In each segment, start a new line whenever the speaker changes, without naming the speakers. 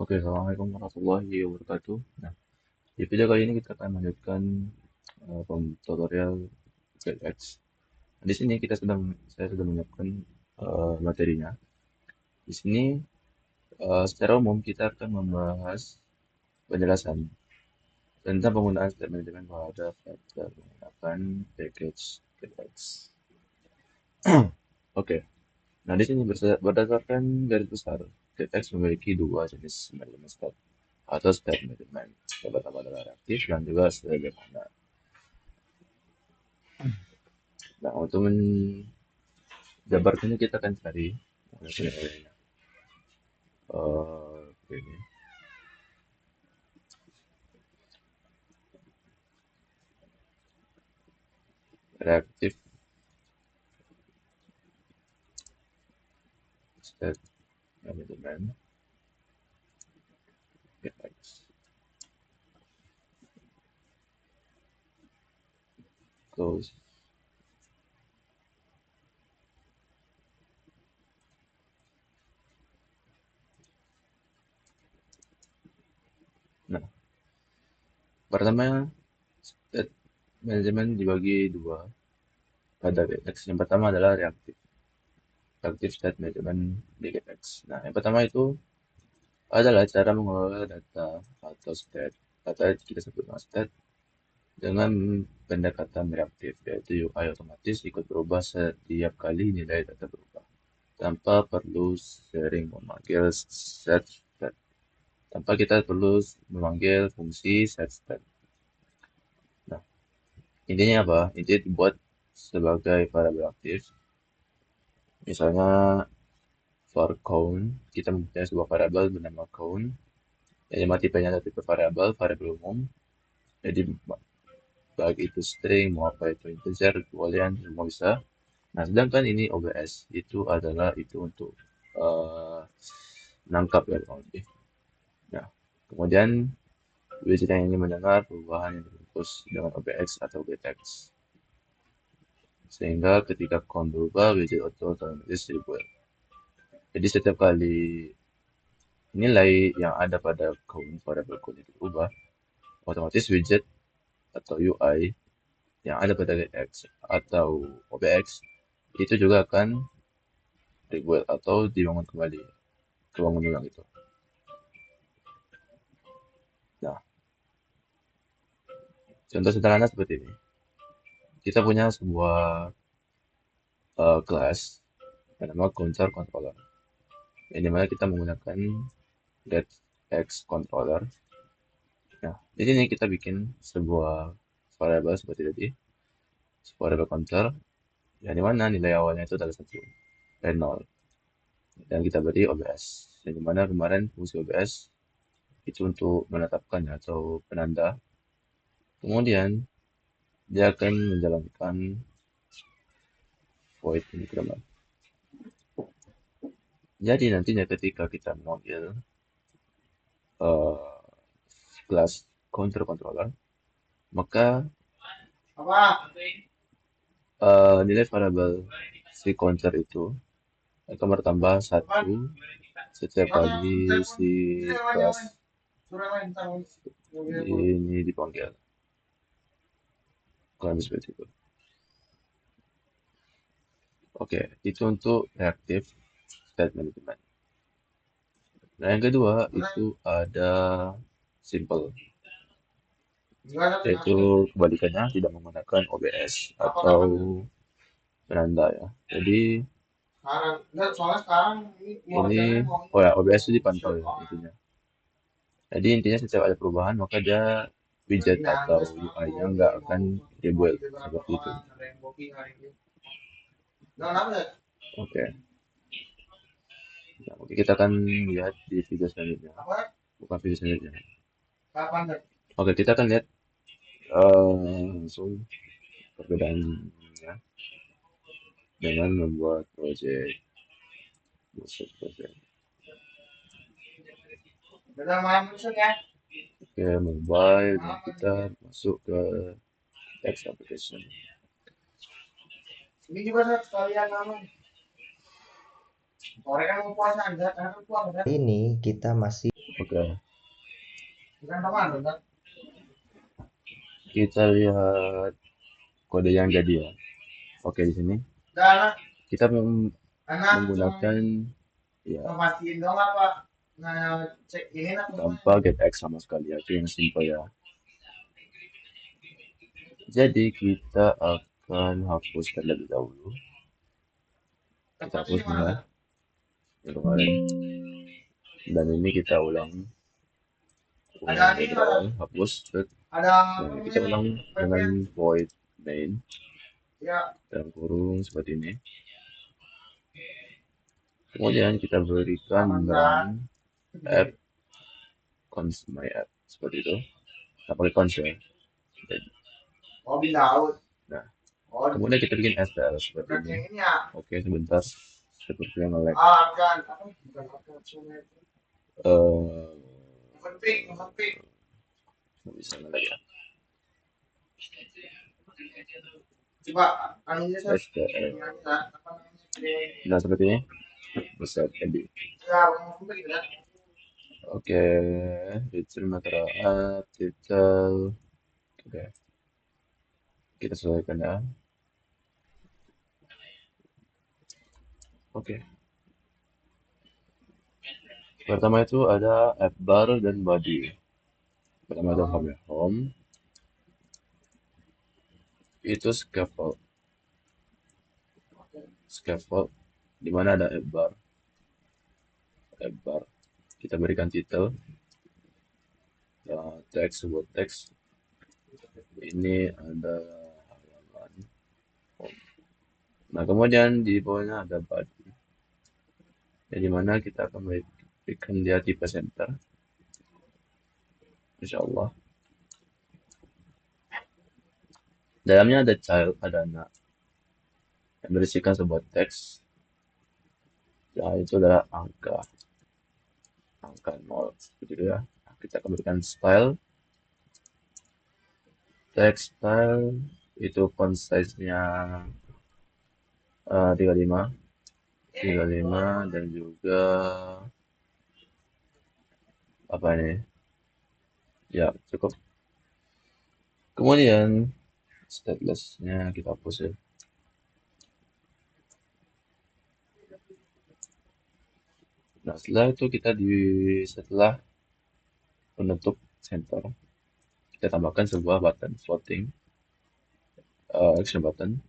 Oke, Assalamualaikum warahmatullahi wabarakatuh. Nah, di video kali ini kita akan melanjutkan tutorial GetX. Di sini saya sudah menyiapkan materinya. Di sini secara umum kita akan membahas penjelasan tentang penggunaan step manajemen pada Flutter menggunakan package GetX. Oke, nah di sini berdasarkan garis besar, GetX memiliki dua jenis manajemen step atau step manajemen. Yang pertama adalah reaktif dan juga sederhana. Nah, untuk menjabarkannya kita akan cari ini reaktif state management GetX. Close. Nah, pertama state management dibagi dua pada GetX. Yang pertama adalah reaktif state management di GetX. Nah, yang pertama itu adalah cara mengelola data atau state. Data kita sebut dengan state dengan pendekatan reaktif, yaitu UI otomatis ikut berubah setiap kali nilai data berubah, tanpa perlu sering memanggil set state, tanpa kita perlu memanggil fungsi set state. Nah, intinya apa? Intinya dibuat sebagai variabel aktif. Misalnya for count, kita mempunyai sebuah variabel bernama count, yang dimana tipenya adalah tipe variabel umum. Jadi baik itu string, mau apa itu integer, boolean, semua bisa. Nah, sedangkan ini OBS itu adalah itu untuk menangkap ya kurang lebih. Nah, kemudian widget yang ingin mendengar perubahan yang dibungkus dengan OBX atau GTX. Sehingga ketika count berubah, widget otomatis dibuat. Jadi setiap kali nilai yang ada pada variable count itu berubah, otomatis widget atau UI yang ada pada GTX atau OBX itu juga akan dibuat atau dibangun kembali, kebangun ulang itu. Nah, contoh sederhana seperti ini. Kita punya sebuah kelas yang nama counter controller. Yang dimana kita menggunakan getX controller. Nah, di sini kita bikin sebuah variable seperti tadi, sebuah variable counter, yang dimana nilai awalnya itu adalah 1 dan 0. Dan kita beri OBS, yang dimana kemarin fungsi OBS itu untuk menetapkan atau penanda. Kemudian dia akan menjalankan void increment. Jadi nantinya ketika kita memanggil uh, kelas counter controller, maka nilai variabel si counter itu akan bertambah 1 setiap kali si kelas ini dipanggil. Kurang seperti itu. Oke, itu untuk reactive state management. Nah, yang kedua itu ada simple, yaitu kebalikannya tidak menggunakan OBS atau penanda ya. Jadi ini, oh ya, OBS itu dipantau ya intinya. Jadi intinya setiap ada perubahan maka dia widget atau UI-nya nggak akan dibuat seperti itu. Oke. Nah, oke, kita akan lihat di video selanjutnya. Bukan video selanjutnya. Oke, kita akan lihat langsung perbedaannya dengan membuat project. Oke, mobile dan kita masuk ke text application.
Ini juga sekalian nama. Ini kita masih
Oke, kita lihat kode yang jadi ya. Oke, di sini kita menggunakan ya tanpa getx sama sekali ya, itu yang simple ya. Jadi kita akan hapus terlebih dahulu. Kita hapus nih ya, yang kemarin. Dan ini kita ulang dari awal, hapus. Dan kita ulang dengan void main dalam kurung seperti ini. Kemudian kita berikan run app cons my app seperti itu. Kita pakai cons ya. Nah, kemudian kita bikin STL seperti ini. Oke, sebentar. Seperti yang nge-lag. Nggak bisa nge-lag ya. STL. Nah, seperti ini. Bisa edit. Oke, return material title. Oke, kita sesuaikan ya. Oke. Pertama itu ada app bar dan body. Pertama itu home. Itu scaffold di mana ada app bar. Kita berikan title, teks, sebuah teks. Ini ada halaman. Nah, kemudian di bawahnya ada body. Jadi mana kita akan berikan dia tipe center. Insya Allah. Dalamnya ada child, ada anak. Yang berisikan sebuah teks. Ya, itu adalah angka 0 seperti itu ya. Nah, kita akan berikan style, text style itu font size-nya 35 dan juga apa ini ya cukup. Kemudian stateless-nya kita hapus ya. Nah, setelah itu setelah menutup center, kita tambahkan sebuah button floating action button.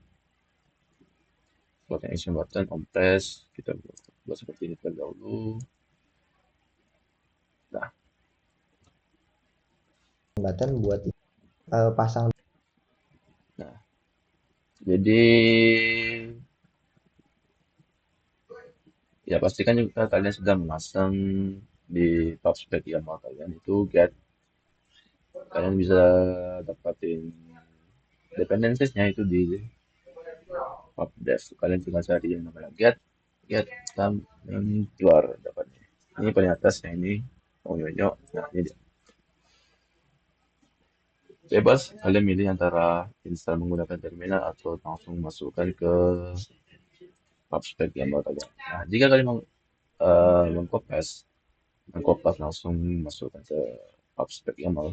Floating action button on press, kita buat seperti ini terlebih dahulu. Nah,
button buat pasang.
nah, jadi ya pastikan juga kalian sudah memasang di PubSpec YAML kalian itu get. Kalian bisa dapatin dependencies-nya itu di pubdev. Kalian tinggal cari yang namanya get dan keluar dapatnya. Ini paling atasnya ini nyonyok. Nah, ini dia. Bebas kalian milih antara install menggunakan terminal atau langsung masukkan ke PubSpec YAML kalian. Nah, jika kalian mengkopas langsung masukkan ke PubSpec YAML,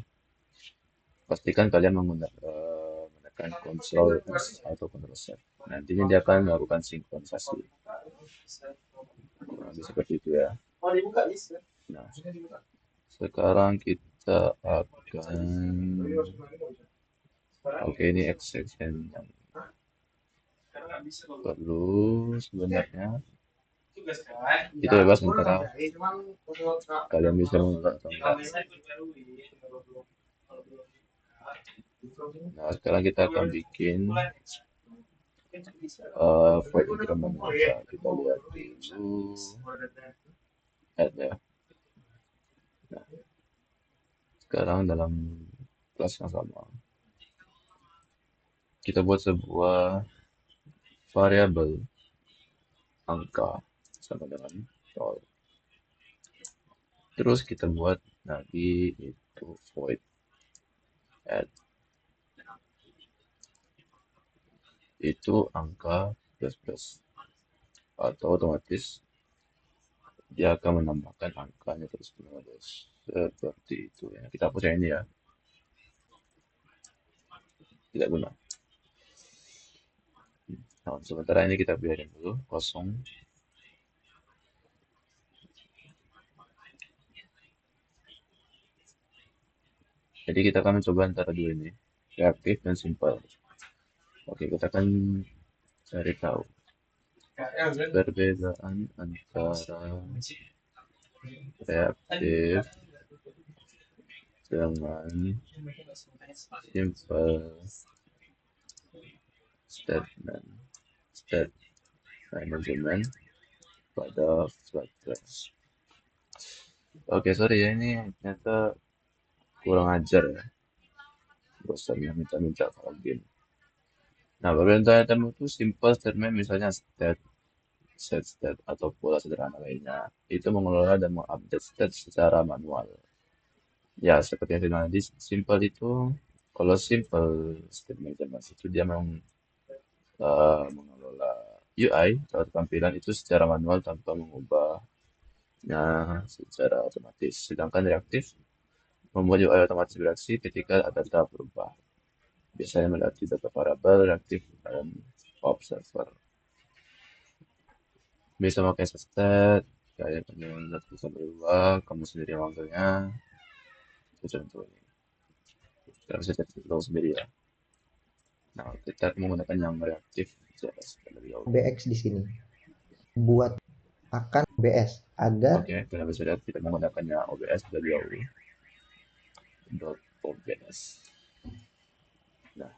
pastikan kalian menekan Ctrl S atau Ctrl Z. Nantinya dia akan melakukan sinkronisasi. Nah, seperti itu ya. Nah, sekarang kita akan ini exception yang perlu sebenarnya. Itu bebas antara kalian bisa menolak atau enggak. Nah, sekarang kita akan bikin void increment. Kita lihat dulu add ya. Nah, sekarang dalam kelas yang sama kita buat sebuah variabel angka sama dengan 0. Terus kita buat lagi itu void add itu angka plus plus atau otomatis dia akan menambahkan angkanya terus menerus seperti itu ya. Kita hapus yang ini ya, tidak guna. Nah, sementara ini kita biarin dulu kosong. Jadi kita akan mencoba antara dua ini, reaktif dan simple. Oke, kita akan cari tahu perbedaan antara reaktif dengan simple statement state management pada Flatpak. Oke, sorry ya, ini ternyata kurang ajar ya, bosannya minta-minta login. Nah, perbedaan item itu simple statement, misalnya state, set state, atau pola sederhana lainnya. Itu mengelola dan mengupdate state secara manual. Ya, seperti yang saya tadi, simple itu, kalau simple statement itu dia memang mengelola UI atau tampilan itu secara manual tanpa mengubahnya secara otomatis. Sedangkan reaktif membuat UI otomatis bereaksi ketika ada data berubah. Biasanya melatih data variabel reaktif dan observer. Bisa pakai sestet, kayak penyelenggaraan bisa berubah, kamu sendiri yang manggilnya, itu contohnya. Kita bisa cek tahu sendiri ya. Nah, kita menggunakan yang reaktif JS terlebih dahulu.
OBX di sini buat akan OBS agar
Oke, kita bisa lihat kita menggunakannya OBS terlebih dahulu. .obs. Nah,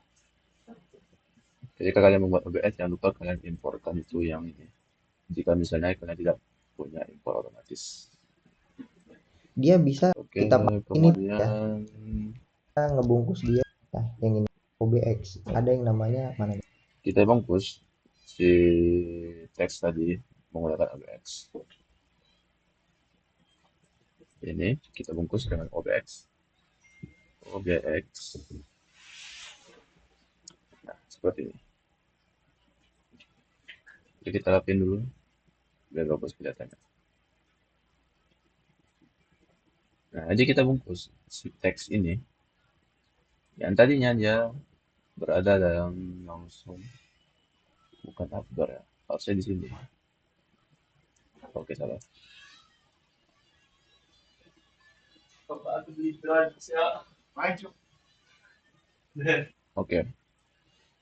ketika kalian membuat OBS, jangan lupa kalian importkan itu yang ini. Jika misalnya kalian tidak punya impor otomatis.
dia bisa
Oke,
kita pakai ini ya,
kemudian
kita ngebungkus dia. Nah, yang ini OBX ada yang namanya mana nih?
kita bungkus si teks tadi menggunakan OBX. Ini kita bungkus dengan OBX. OBX. Nah, seperti ini. Jadi kita lapin dulu biar bagus kelihatannya. Nah, jadi kita bungkus si teks ini yang tadinya dia berada dalam langsung, bukan Akbar ya, harusnya di sini. Oke, salah. Oke,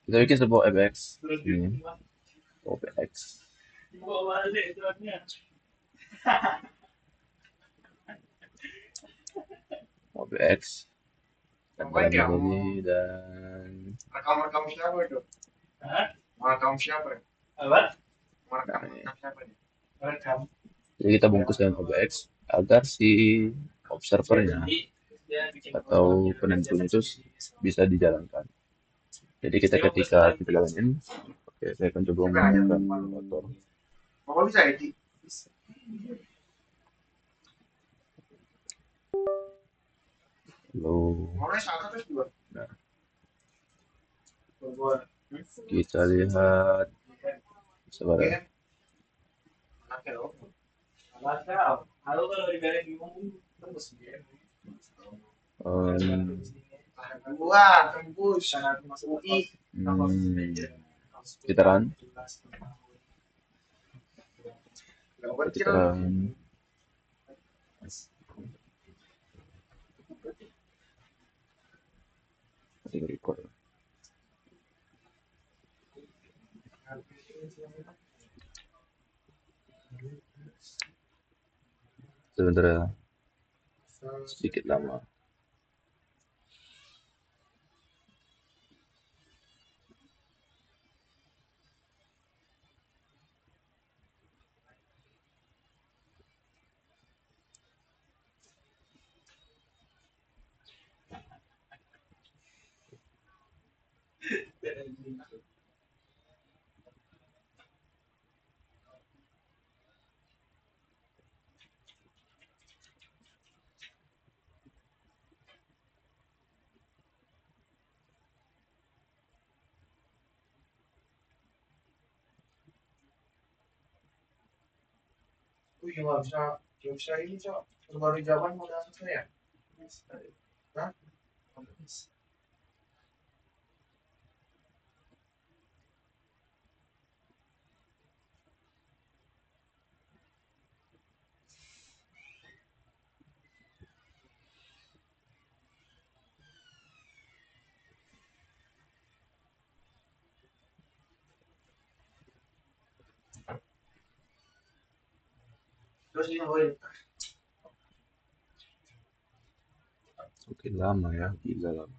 kita bikin sebuah OBX ini. OBX. OBX. Dan dalam ini dan
Rekam-rekam siapa itu? Rekam siapa?
nah, ini. Jadi kita bungkus dengan OBX agar si observernya atau penentunya itu bisa dijalankan. Jadi kita ketika kita jalanin, oke, saya akan coba menggunakan motor.
Kok bisa edit?
Lalu,
Mulai satu terus dua.
nah, kita lihat sebenarnya. Um,
Dua, tembus. UI.
kita run,
Gambar
kita
kecil.
run. Masih record. Sebentar ya, sedikit lama.
iya nggak bisa ini cok. Baru zaman udah selesai ya. Hah? Terus ini boleh.
Oke, lama ya, gila lama.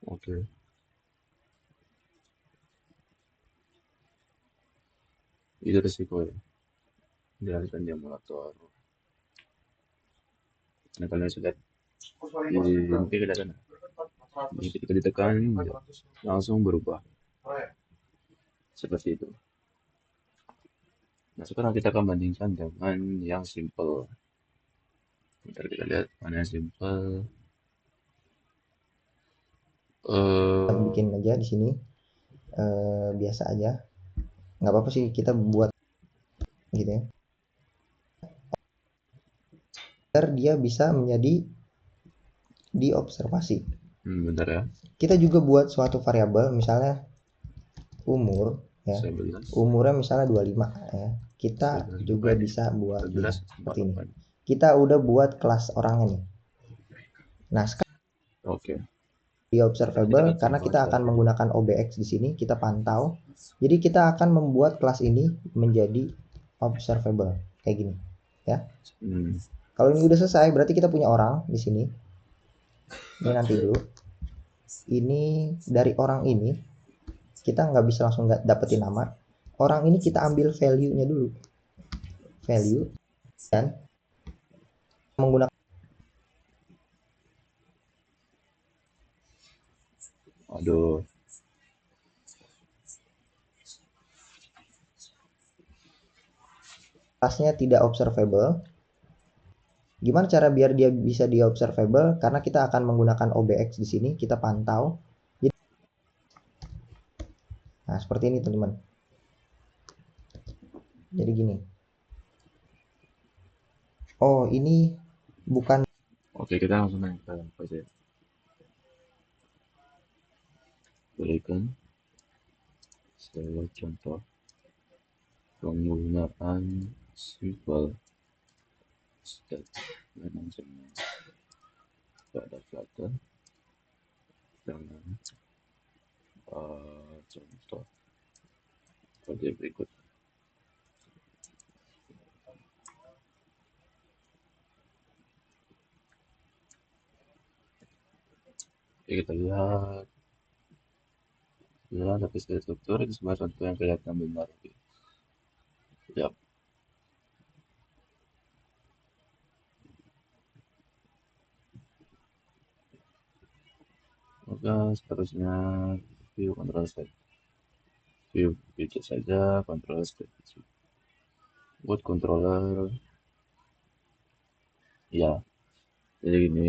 Oke, itu resiko ya, dialihkan di emulator. Nah, kalian bisa lihat di ini kelihatan, ini ketika ditekan langsung berubah seperti itu. Nah, sekarang kita akan bandingkan dengan yang simple. Bentar kita lihat mana yang simple.
Kita
eh
bikin aja di sini biasa aja, nggak apa-apa sih kita buat gitu ya, biar dia bisa menjadi diobservasi.
bentar ya,
Kita juga buat suatu variabel, misalnya umur ya,
11,
umurnya misalnya 25 ya, kita
11 berapa
juga
ini?
bisa buat
11,
seperti ini.
48.
Kita udah buat kelas orangnya nih. Nah, sekarang
Oke,
di
sekarang kita
observable
akan
karena
contoh
kita
aja.
akan menggunakan OBX di sini, kita pantau. Jadi kita akan membuat kelas ini menjadi observable kayak gini ya.
Hmm,
Kalau ini udah selesai berarti kita punya orang di sini. Ini nanti dulu. Ini dari orang ini kita nggak bisa langsung nggak dapetin nama. Orang ini kita ambil value-nya dulu. Value dan menggunakan
aduh,
kelasnya tidak observable. Gimana cara biar dia bisa di observable? Karena kita akan menggunakan OBX di sini, kita pantau. Jadi, nah seperti ini teman-teman. Jadi gini. Oh ini bukan.
oke kita langsung main ke aja. Berikan saya contoh penggunaan simple state management pada Flutter dengan contoh seperti berikut. Oke, kita lihat tapi struktur itu sebuah contoh yang kelihatan benar. Oke. Ya, maka seterusnya view control state, view widget saja, control state buat controller. Ya, jadi gini,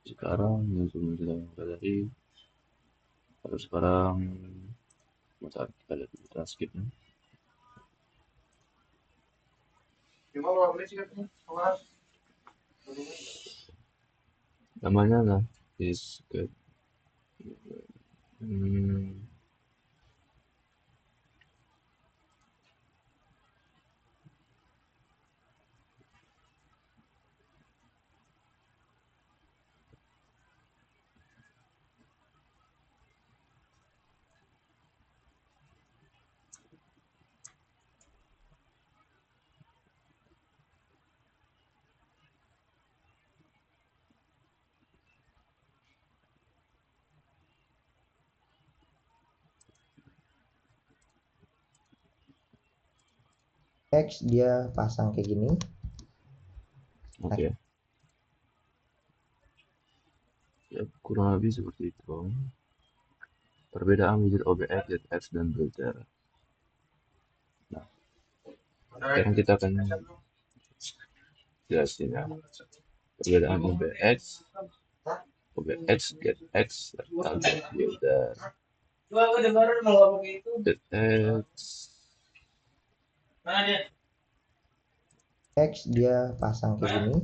sekarang yang sudah tadi, terus sekarang saat kita lihat di transkripnya,
Cuma kalau beli sih kan keluar.
namanya lah is good. Hmm,
X dia pasang kayak gini.
oke. Ya, kurang lebih seperti itu. Perbedaan widget OBS, ZX, dan Builder. Nah, Sekarang kita akan jelasin ya perbedaan OBX, GetX, target builder. GetX,
Text dia pasang kayak gini.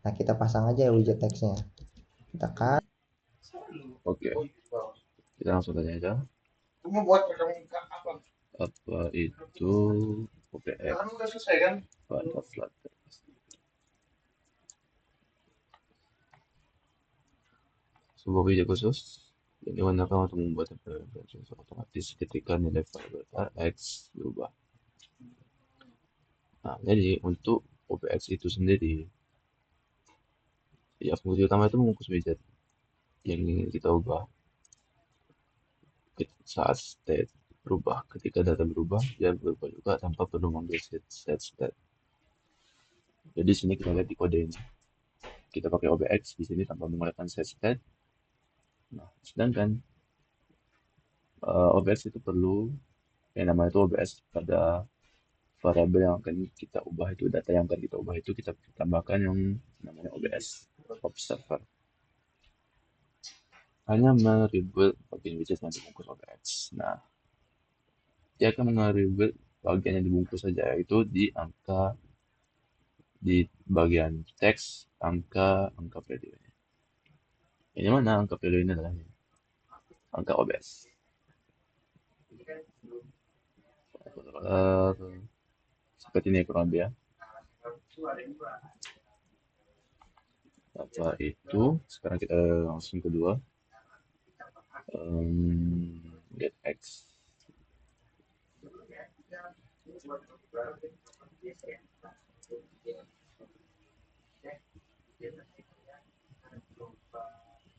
Nah, kita pasang aja widget textnya. Kita kan
oke, kita langsung tanya aja.
Kamu buat muka apa?
Apa itu OBX
Kan udah selesai kan?
pada Flutter? Sebuah widget khusus yang digunakan untuk membuat aplikasi otomatis ketika nilai variabel x berubah. Nah, jadi untuk OBX itu sendiri, ya fungsi utama itu mengukus widget yang ingin kita ubah saat state berubah. Ketika data berubah, dia berubah juga tanpa perlu mengambil set state. Jadi sini kita lihat di kode ini. Kita pakai OBX di sini tanpa menggunakan set state. Nah, sedangkan OBX itu perlu yang namanya itu OBS pada variabel yang akan kita ubah itu, data yang akan kita ubah itu kita tambahkan yang namanya OBS observer. Hanya meribut bagian widget yang dibungkus OBX. Nah, dia akan meribut bagian yang dibungkus saja, yaitu di bagian teks angka value. Ini mana angka value ini adalah angka OBS. Seperti ini kurang lebih ya. Apa itu? Sekarang kita langsung kedua. Get X.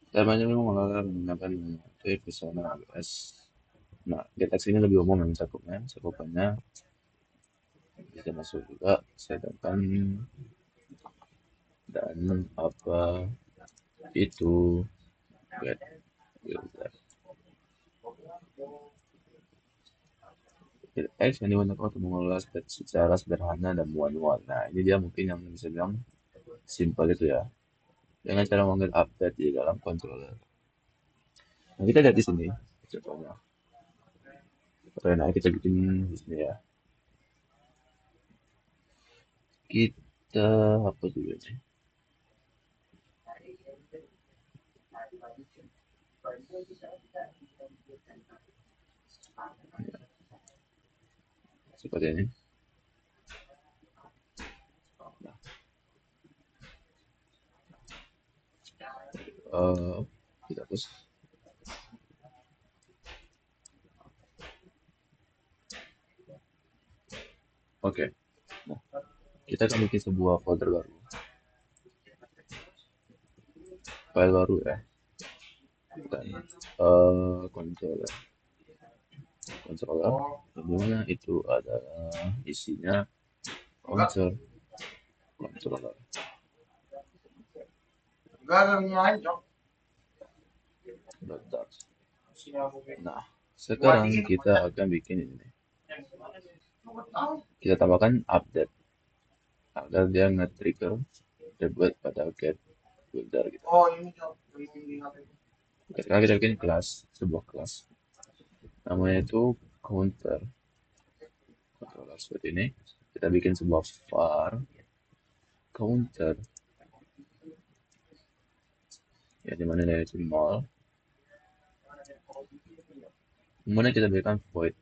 Temanya memang menggunakan persona AWS. Nah, GetX ini lebih umum yang cakupannya bisa masuk juga, sedangkan dan apa itu get builder. GetX yang digunakan untuk mengelola secara sederhana dan manual. Nah, ini dia mungkin yang bisa bilang simple itu ya, dengan cara mengambil update di dalam controller. Nah, kita lihat di sini contohnya. Nah, kita bikin di sini ya. Kita apa dulu ini? Seperti ini. Kita hapus. Oke. Nah, kita akan bikin sebuah folder baru. File baru ya. Dan controller. Dimana itu adalah isinya controller.
Enggak ada minyak cok.
Nah, sekarang kita akan bikin ini. Kita tambahkan update agar dia nge-trigger reboot pada get builder gitu.
Oh ini cok.
Oke, sekarang kita bikin sebuah kelas. Namanya itu controller seperti ini. Kita bikin sebuah var counter ya, dimana dia itu nol. Kemudian kita berikan void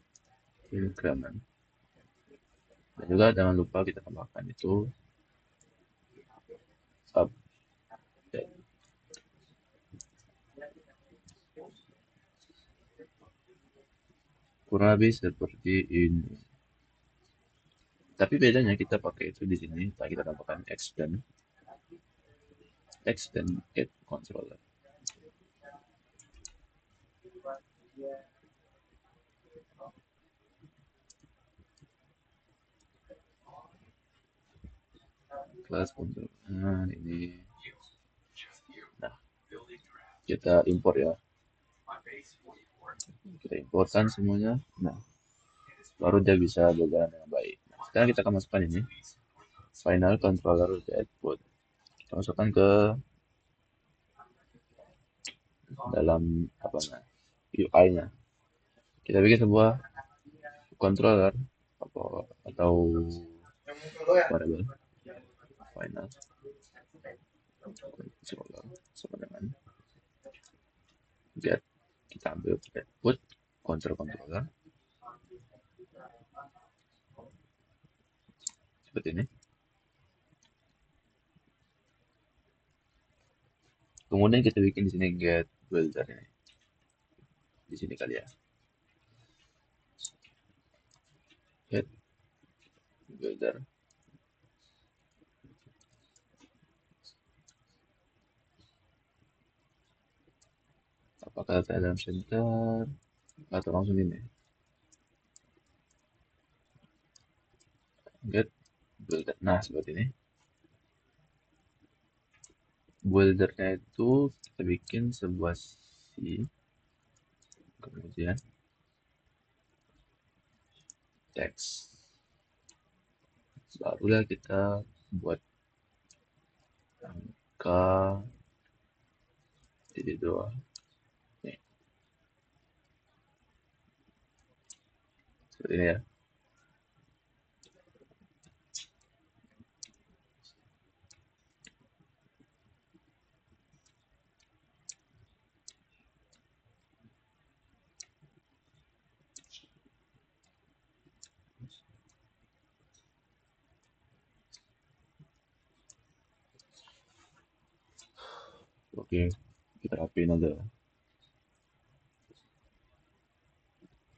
increment. Dan juga jangan lupa kita tambahkan itu update. Kurang lebih seperti ini. Tapi bedanya kita pakai itu di sini, kita tambahkan extend get controller. Class controller. Nah, ini. Nah, kita import ya. Kita importkan semuanya. Nah, baru dia bisa berjalan dengan baik. Nah, sekarang kita akan masukkan ini final controller di output. Kita masukkan ke dalam apa namanya UI-nya. Kita bikin sebuah controller atau
Yang dulu ya.
variable final controller sama dengan get, kita ambil output controller seperti ini. Kemudian kita bikin di sini get builder ini. Di sini kali ya. Get builder. Apakah letak dalam center atau langsung ini? Get builder. Nah, seperti ini. Buildernya itu kita bikin sebuah C, kemudian text. Barulah kita buat angka titik dua. Nih, seperti ini ya. Oke, kita rapiin aja.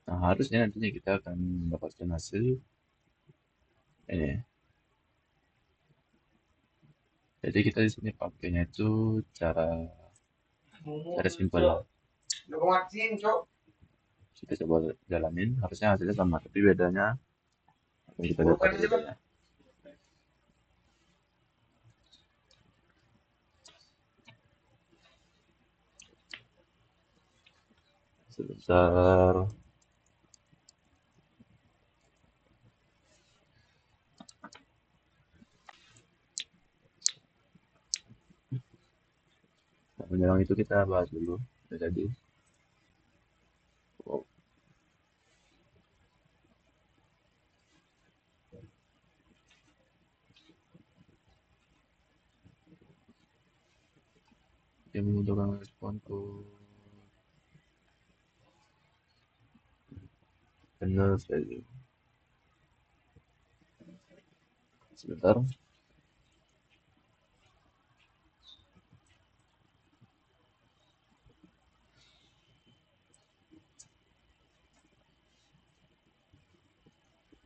Nah, harusnya nantinya kita akan mendapatkan hasil ini. Jadi kita di sini pakainya itu cara simpel.
Lu kuatin, Cok.
Kita coba jalanin, harusnya hasilnya sama, tapi bedanya apa yang kita lihat
Bukan
ada
aja, Bang.
bedanya. Sebentar. Nah, menyerang itu kita bahas dulu. Udah jadi. Oh, yang membutuhkan respon ke benar value. Sebentar.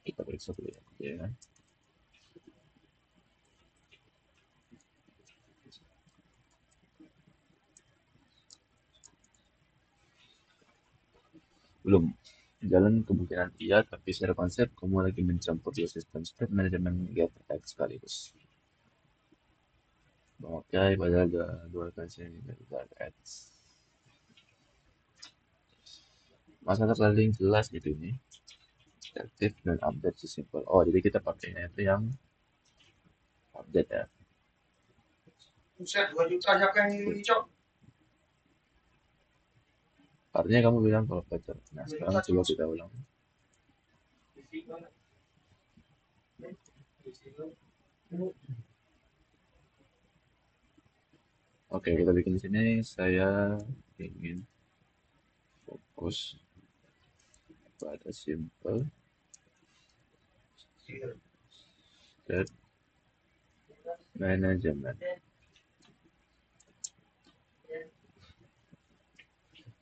Kita periksa dulu ya. Belum. Jalan kemungkinan iya, tapi secara konsep kamu lagi mencampur dua sistem state manajemen get X sekaligus. Memakai pada dua versi get X. Masalah paling jelas gitu ini. Active dan update sesimpel. Oh, jadi kita pakainya itu yang update ya.
Buset, 2 juta siapa yang ini, Cok?
Artinya kamu bilang kalau pacar. Nah, sekarang coba kita ulang. Oke, kita bikin di sini. Saya ingin fokus pada simple state management.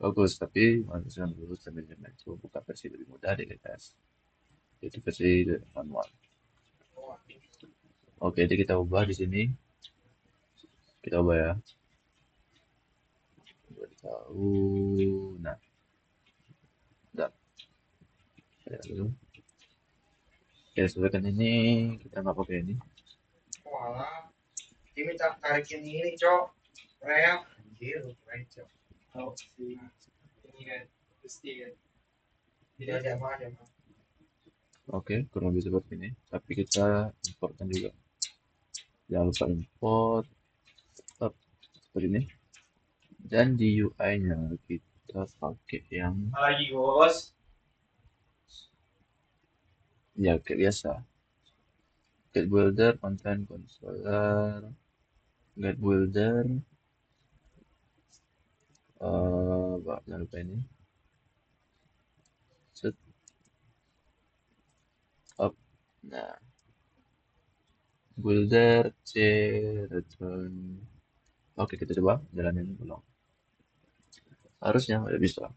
Bagus, tapi manusia dulu manajemen itu buka versi lebih mudah di atas. Itu versi manual. Oke, jadi kita ubah di sini. Kita ubah ya. Buat tahu. Nah, udah. Ya, dulu. Oke, sesuaikan ini. Kita nggak pakai ini.
Walah. Ini minta tarikin ini, Cok. Rel. Anjir, keren, Cok. Ini kan, pasti kan. Tidak ada apa-apa.
Oke, kurang lebih seperti ini. Tapi kita importkan juga. Jangan lupa import up, seperti ini. Dan di UI-nya kita pakai yang
Lagi bos.
ya kayak biasa. Get builder, content controller, get builder, jangan lupa ini. Set up. Nah, builder c return. Oke, kita coba jalanin ulang. Harusnya udah bisa.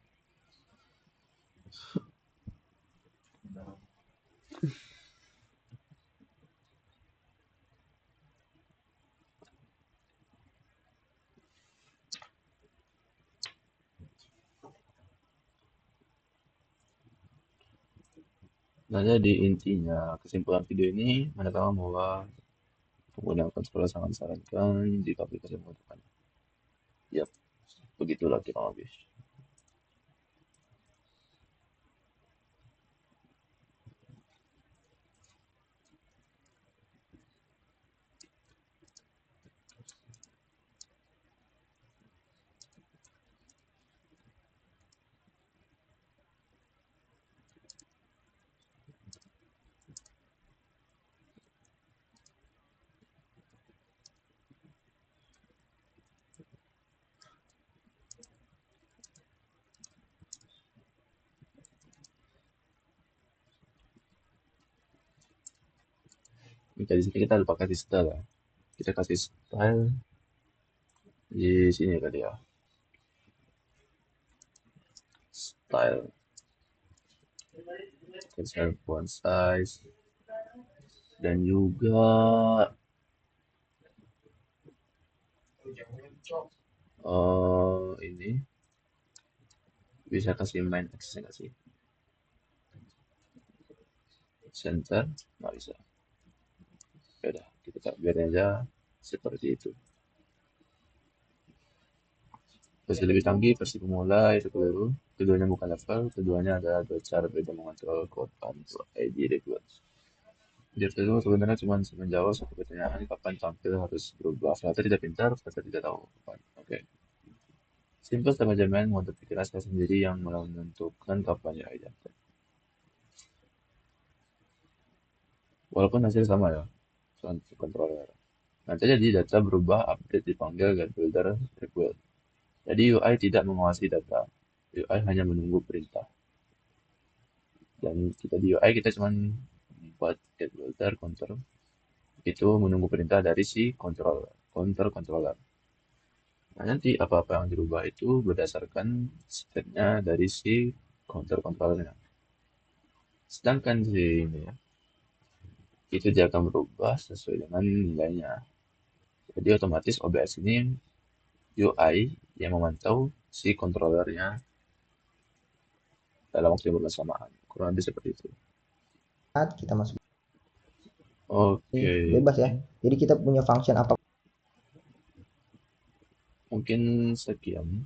Nah, jadi intinya kesimpulan video ini menetapkan bahwa penggunaan controller sangat disarankan jika aplikasi membutuhkan. Yap, begitulah kurang lebih. Jika di sini kita lupa kasih style ya. Kita kasih style di sini kali ya. Style, cancel font size, dan juga ini bisa kasih main access nggak sih? Center nggak bisa. Ya udah, kita biarin aja seperti itu. Versi lebih canggih, versi pemula itu keliru. Keduanya bukan level, keduanya adalah dua cara berbeda mengontrol code untuk ID request. Dia itu sebenarnya cuma menjawab satu pertanyaan, kapan tampil harus berubah. Flutter tidak pintar, Flutter tidak tahu kapan. Oke. Simple sama manajemen mode pikiran saya sendiri yang menentukan kapan ya ID. Walaupun hasil sama ya, soal controller. Nanti jadi data berubah, update dipanggil get builder request. Jadi UI tidak menguasai data. UI hanya menunggu perintah. Dan kita di UI kita cuma buat get builder counter itu menunggu perintah dari si controller. Nah, nanti apa-apa yang dirubah itu berdasarkan setnya dari si controllernya. Sedangkan si ini ya, itu dia akan berubah sesuai dengan nilainya. Jadi otomatis OBS ini UI yang memantau si controllernya dalam waktu yang bersamaan. Kurang lebih seperti itu.
Kita masuk
Oke,
bebas ya. Jadi kita punya function apa
mungkin sekian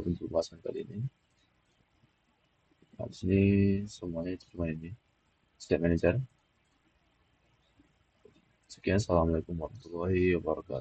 untuk pembahasan kali ini. Nah, di sini semuanya itu cuma ini. Step manager. Sekian, assalamualaikum warahmatullahi wabarakatuh.